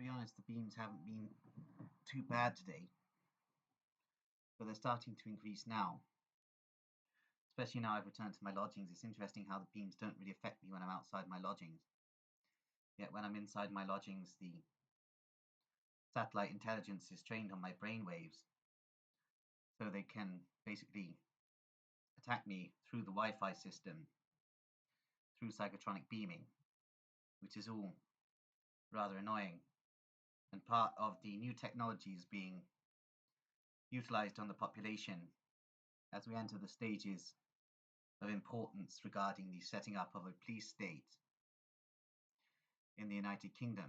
be honest, the beams haven't been too bad today, but they're starting to increase now. Especially now I've returned to my lodgings. It's interesting how the beams don't really affect me when I'm outside my lodgings. Yet when I'm inside my lodgings, the satellite intelligence is trained on my brainwaves, so they can basically attack me through the Wi-Fi system, through psychotronic beaming, which is all rather annoying, and part of the new technologies being utilized on the population as we enter the stages of importance regarding the setting up of a police state in the United Kingdom.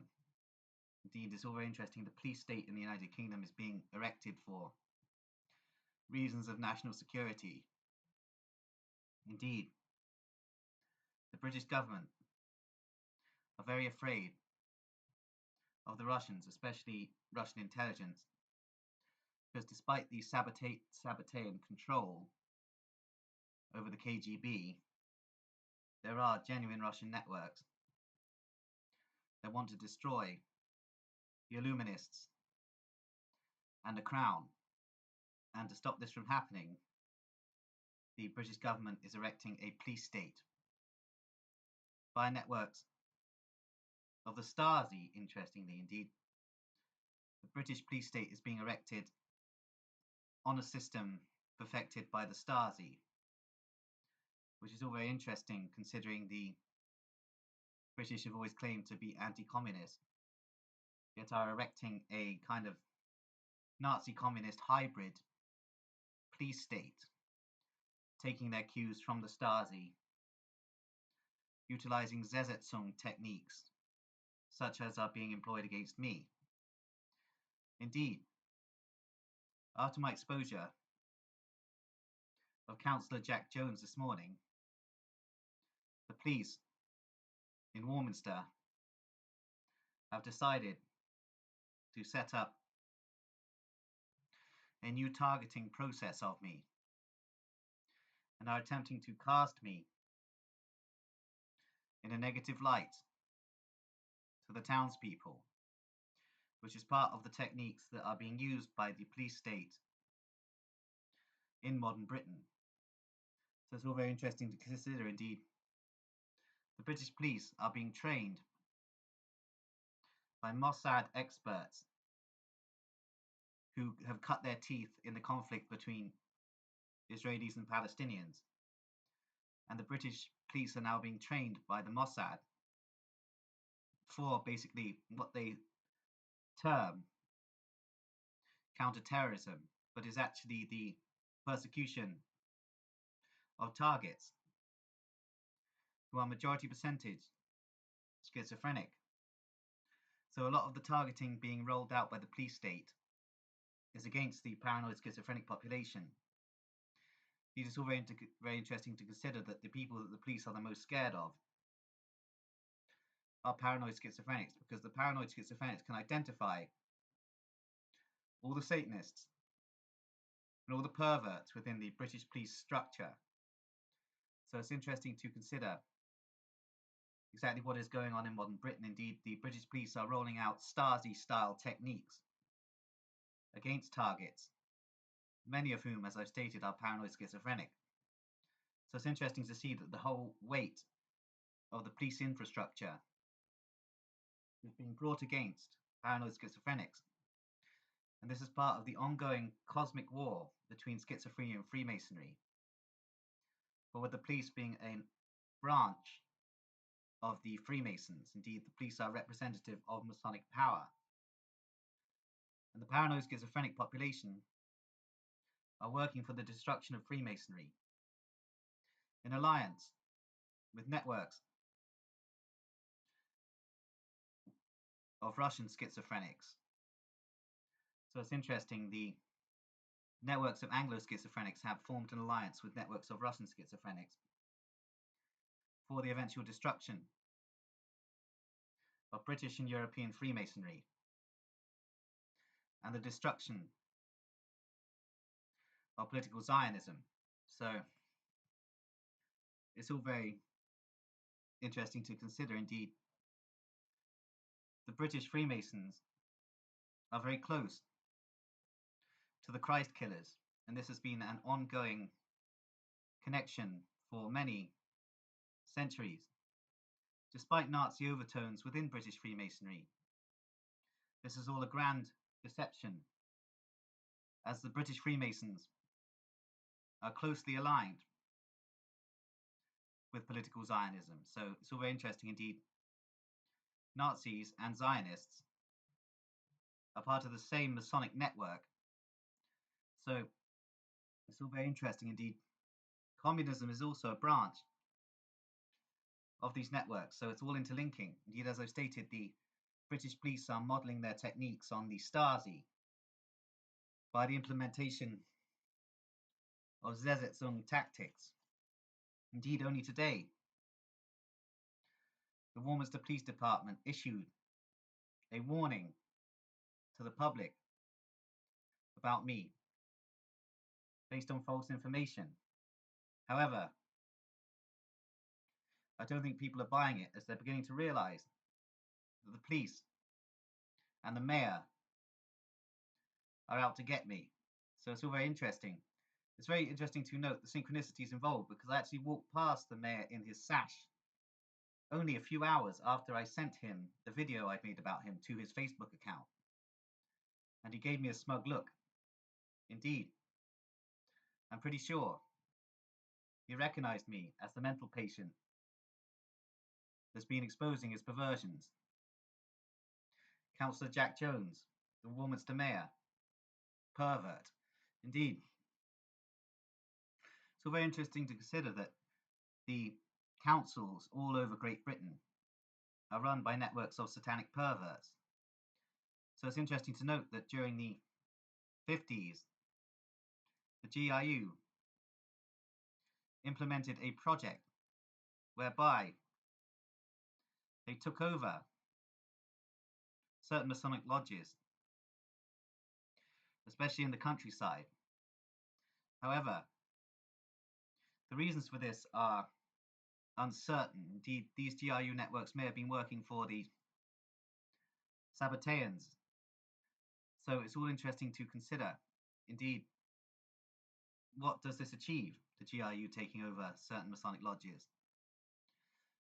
Indeed, it's all very interesting. The police state in the United Kingdom is being erected for reasons of national security. Indeed, the British government are very afraid of the Russians, especially Russian intelligence, because despite the Sabbatean control over the KGB, there are genuine Russian networks that want to destroy the Illuminists and the Crown. And to stop this from happening, the British government is erecting a police state via networks of the Stasi, interestingly indeed. The British police state is being erected on a system perfected by the Stasi, which is all very interesting considering the British have always claimed to be anti-communist, yet are erecting a kind of Nazi-communist hybrid police state, taking their cues from the Stasi, utilizing Zesetzung techniques, such as are being employed against me. Indeed, after my exposure of Councillor Jack Jones this morning, the police in Warminster have decided to set up a new targeting process of me and are attempting to cast me in a negative light to the townspeople, which is part of the techniques that are being used by the police state in modern Britain. So it's all very interesting to consider. Indeed, the British police are being trained by Mossad experts who have cut their teeth in the conflict between Israelis and Palestinians. And the British police are now being trained by the Mossad for basically what they term counter-terrorism, but is actually the persecution of targets who are majority percentage schizophrenic. So a lot of the targeting being rolled out by the police state is against the paranoid schizophrenic population. It is all very interesting to consider that the people that the police are the most scared of are paranoid schizophrenics, because the paranoid schizophrenics can identify all the Satanists and all the perverts within the British police structure. So it's interesting to consider exactly what is going on in modern Britain. Indeed, the British police are rolling out Stasi-style techniques against targets, many of whom, as I've stated, are paranoid schizophrenic. So it's interesting to see that the whole weight of the police infrastructure is being brought against paranoid schizophrenics. And this is part of the ongoing cosmic war between schizophrenia and Freemasonry, but with the police being a branch of the Freemasons. Indeed, the police are representative of Masonic power. And the paranoid schizophrenic population are working for the destruction of Freemasonry in alliance with networks of Russian schizophrenics. So it's interesting, the networks of Anglo schizophrenics have formed an alliance with networks of Russian schizophrenics for the eventual destruction of British and European Freemasonry and the destruction of political Zionism. So it's all very interesting to consider. Indeed, the British Freemasons are very close to the Christ killers, and this has been an ongoing connection for many centuries. Despite Nazi overtones within British Freemasonry, this is all a grand deception, as the British Freemasons are closely aligned with political Zionism. So it's all very interesting indeed. Nazis and Zionists are part of the same Masonic network. So it's all very interesting indeed. Communism is also a branch of these networks, so it's all interlinking. Indeed, as I've stated, the British police are modelling their techniques on the Stasi by the implementation of Zersetzung tactics. Indeed, only today, the Warminster Police Department issued a warning to the public about me based on false information. However, I don't think people are buying it, as they're beginning to realise that the police and the mayor are out to get me. So it's all very interesting. It's very interesting to note the synchronicities involved, because I actually walked past the mayor in his sash only a few hours after I sent him the video I'd made about him to his Facebook account. And he gave me a smug look. Indeed, I'm pretty sure he recognised me as the mental patient that's been exposing his perversions. Councillor Jack Jones, the Warminster mayor, pervert. Indeed. So very interesting to consider that the councils all over Great Britain are run by networks of satanic perverts. So it's interesting to note that during the 50s, the GIU implemented a project whereby they took over certain Masonic lodges, especially in the countryside. However, the reasons for this are uncertain. Indeed, these GIU networks may have been working for the Sabbateans. So it's all interesting to consider. Indeed, what does this achieve, the GIU taking over certain Masonic lodges?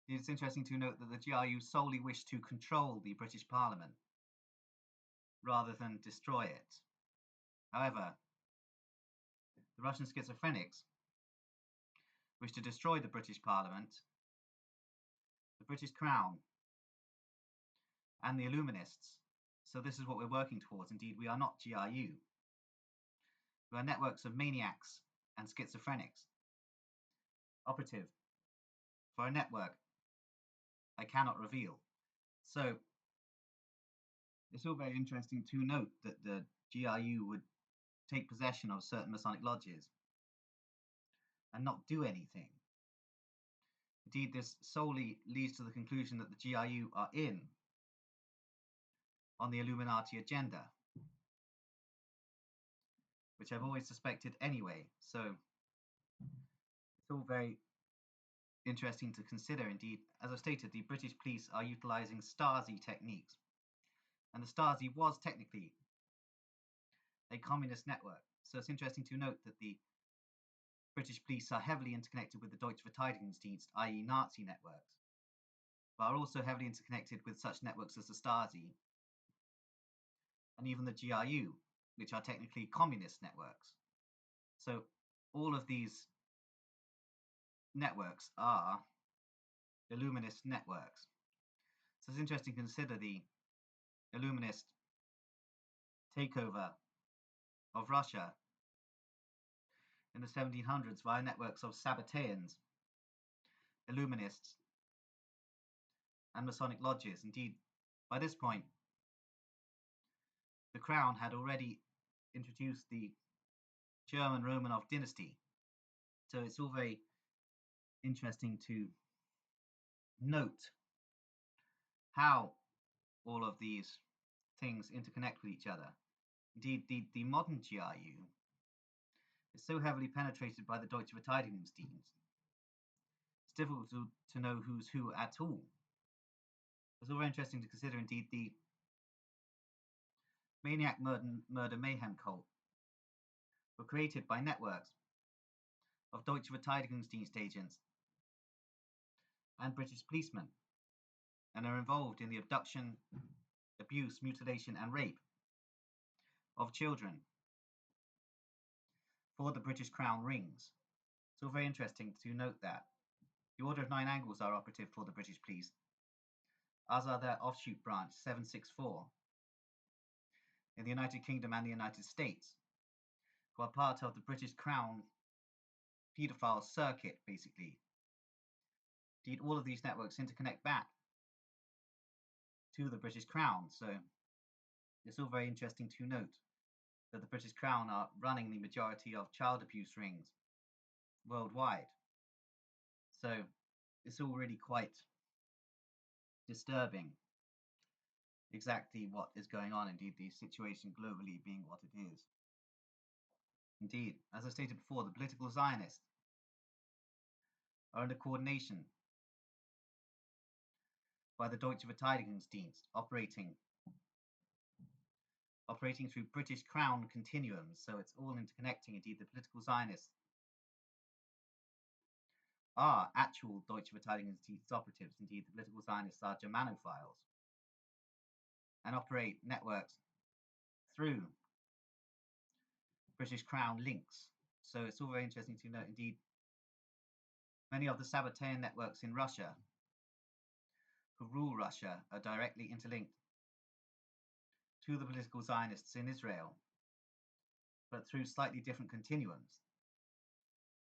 It's interesting to note that the GIU solely wish to control the British Parliament rather than destroy it. However, the Russian schizophrenics wish to destroy the British Parliament, the British Crown, and the Illuminists. So this is what we're working towards. Indeed, we are not GIU. We are networks of maniacs and schizophrenics, operative for a network I cannot reveal. So it's all very interesting to note that the GIU would take possession of certain Masonic lodges and not do anything. Indeed, this solely leads to the conclusion that the GIU are in on the Illuminati agenda, which I've always suspected anyway. So it's all very interesting to consider. Indeed, as I've stated, the British police are utilising Stasi techniques, and the Stasi was technically a communist network. So it's interesting to note that the British police are heavily interconnected with the Deutsche Verteidigungsdienst, i.e. Nazi networks, but are also heavily interconnected with such networks as the Stasi and even the GRU, which are technically communist networks. So all of these networks are Illuminist networks. So it's interesting to consider the Illuminist takeover of Russia in the 1700s via networks of Sabbateans, Illuminists, and Masonic lodges. Indeed, by this point, the Crown had already introduced the German Romanov dynasty. So it's all very interesting to note how all of these things interconnect with each other. Indeed, the modern GRU is so heavily penetrated by the Deutsche Verteidigungsdienst, it's difficult to know who's who at all. It's all very interesting to consider. Indeed, the maniac murder mayhem cult were created by networks of Deutsche Verteidigungsdienst agents and British policemen, and are involved in the abduction, abuse, mutilation, and rape of children for the British Crown rings. It's all very interesting to note that. The Order of Nine Angles are operative for the British police, as are their offshoot branch 764 in the United Kingdom and the United States, who are part of the British Crown paedophile circuit, basically. Indeed, all of these networks interconnect back to the British Crown, so it's all very interesting to note that the British Crown are running the majority of child abuse rings worldwide. So it's all really quite disturbing exactly what is going on, indeed, the situation globally being what it is. Indeed, as I stated before, the political Zionists are under coordination by the Deutsche Verteidigungsdienst, operating through British Crown continuums, so it's all interconnecting. Indeed, the political Zionists are actual Deutsche Verteidigungsdienst operatives. Indeed, the political Zionists are Germanophiles and operate networks through British Crown links. So it's all very interesting to note. Indeed, many of the Sabbatean networks in Russia who rule Russia are directly interlinked to the political Zionists in Israel, but through slightly different continuums.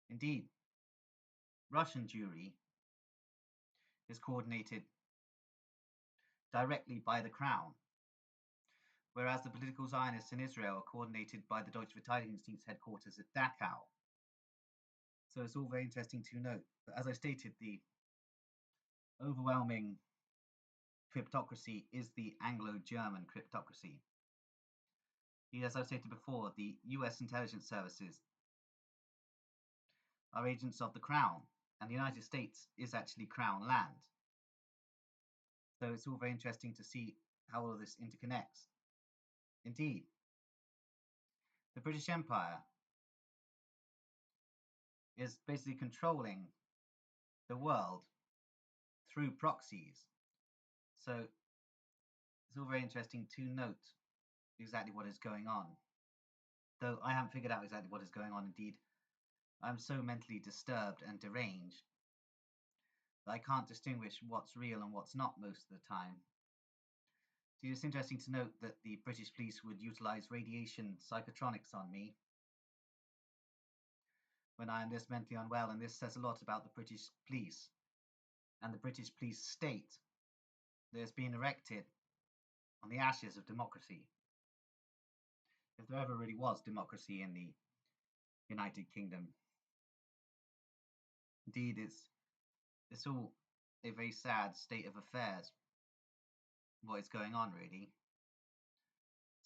Indeed, Russian Jewry is coordinated directly by the Crown, whereas the political Zionists in Israel are coordinated by the Deutsche Verteidigungsdienst headquarters at Dachau. So it's all very interesting to note. But as I stated, the overwhelming cryptocracy is the Anglo-German cryptocracy. As I've stated before, the US intelligence services are agents of the Crown, and the United States is actually Crown land. So it's all very interesting to see how all of this interconnects. Indeed, the British Empire is basically controlling the world through proxies. So it's all very interesting to note exactly what is going on. Though I haven't figured out exactly what is going on. Indeed, I'm so mentally disturbed and deranged that I can't distinguish what's real and what's not most of the time. It's interesting to note that the British police would utilize radiation psychotronics on me when I am this mentally unwell, and this says a lot about the British police and the British police state that has been erected on the ashes of democracy. If there ever really was democracy in the United Kingdom. Indeed, it's all a very sad state of affairs, what is going on, really.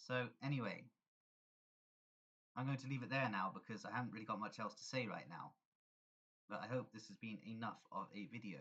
So anyway, I'm going to leave it there now because I haven't really got much else to say right now. But I hope this has been enough of a video.